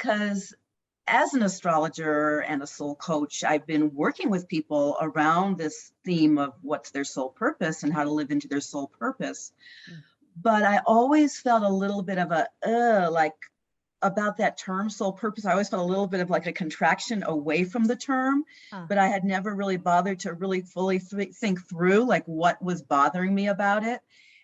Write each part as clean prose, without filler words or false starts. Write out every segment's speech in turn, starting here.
because as an astrologer and a soul coach, I've been working with people around this theme of what's their soul purpose and how to live into their soul purpose. But I always felt a little bit of like about that term soul purpose. I always felt a little bit of like a contraction away from the term, but I had never really bothered to really fully think through like what was bothering me about it.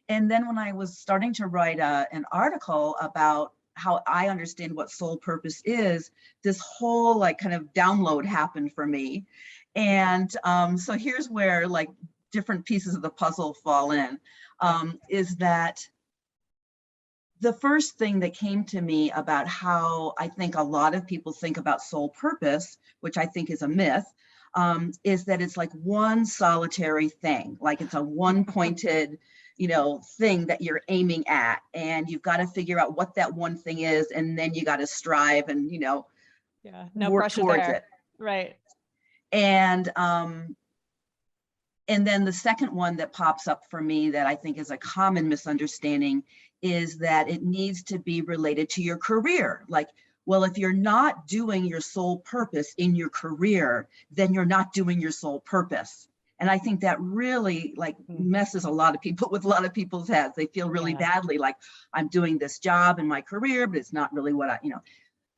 And then when I was starting to write an article about how I understand what soul purpose is, this whole like kind of download happened for me. And so here's where like different pieces of the puzzle fall in, is that the first thing that came to me about how I think a lot of people think about soul purpose, which I think is a myth, is that it's like one solitary thing, like it's a one pointed, thing that you're aiming at, and you've got to figure out what that one thing is, and then you got to strive and, no work pressure towards there. it. Right. And then the second one that pops up for me that I think is a common misunderstanding is that it needs to be related to your career. Like, well, if you're not doing your soul purpose in your career, then you're not doing your soul purpose. And I think that really like messes a lot of people with a lot of people's heads. They feel really badly, like I'm doing this job in my career, but it's not really what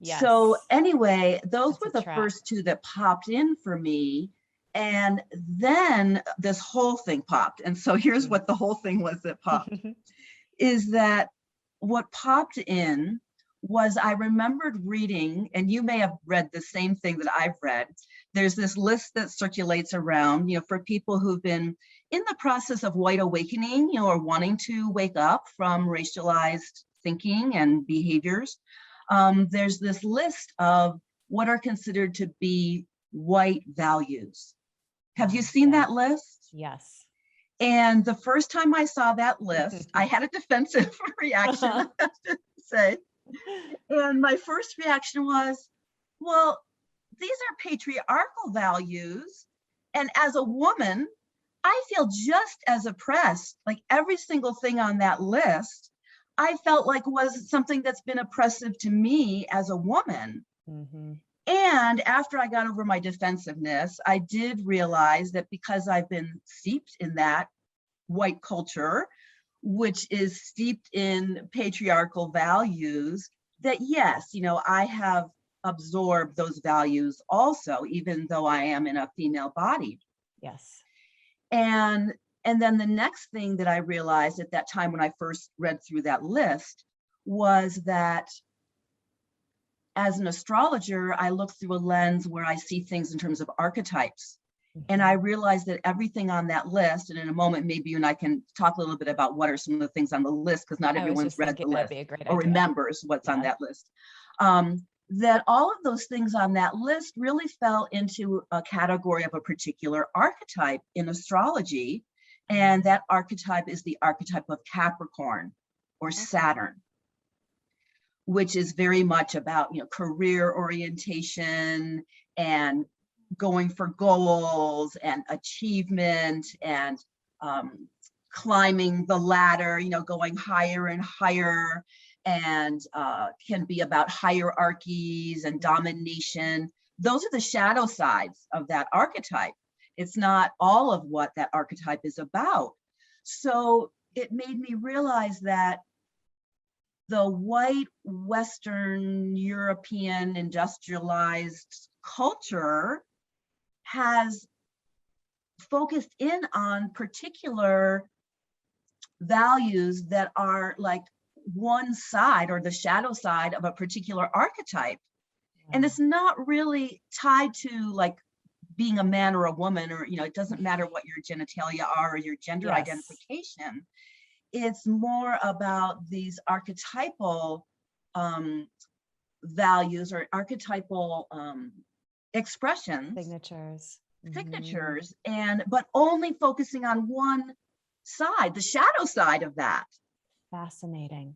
Yes. So anyway, those That's were the first two that popped in for me. And then this whole thing popped. And so here's what the whole thing was that popped, is that what popped in was I remembered reading, and you may have read the same thing that I've read. There's this list that circulates around, for people who've been in the process of white awakening, or wanting to wake up from racialized thinking and behaviors. There's this list of what are considered to be white values. Have you seen that list? Yes. And the first time I saw that list, I had a defensive reaction, I have to say. And my first reaction was, well, these are patriarchal values. And as a woman, I feel just as oppressed. Like every single thing on that list, I felt like was something that's been oppressive to me as a woman. And after I got over my defensiveness, I did realize that because I've been steeped in that white culture, which is steeped in patriarchal values, that yes, I have absorbed those values also, even though I am in a female body. Yes. And then the next thing that I realized at that time when I first read through that list was that as an astrologer, I look through a lens where I see things in terms of archetypes. And I realized that everything on that list, and in a moment, maybe you and I can talk a little bit about what are some of the things on the list, because not everyone's read the list or remembers what's on that list. That all of those things on that list really fell into a category of a particular archetype in astrology. And that archetype is the archetype of Capricorn or Saturn, which is very much about, career orientation and going for goals and achievement and climbing the ladder, going higher and higher, and can be about hierarchies and domination. Those are the shadow sides of that archetype. It's not all of what that archetype is about. So it made me realize that the white, Western, European, industrialized culture has focused in on particular values that are like one side or the shadow side of a particular archetype. And it's not really tied to like being a man or a woman, or, it doesn't matter what your genitalia are or your gender identification. It's more about these archetypal values or archetypal expressions, signatures, but only focusing on one side, the shadow side of that. Fascinating.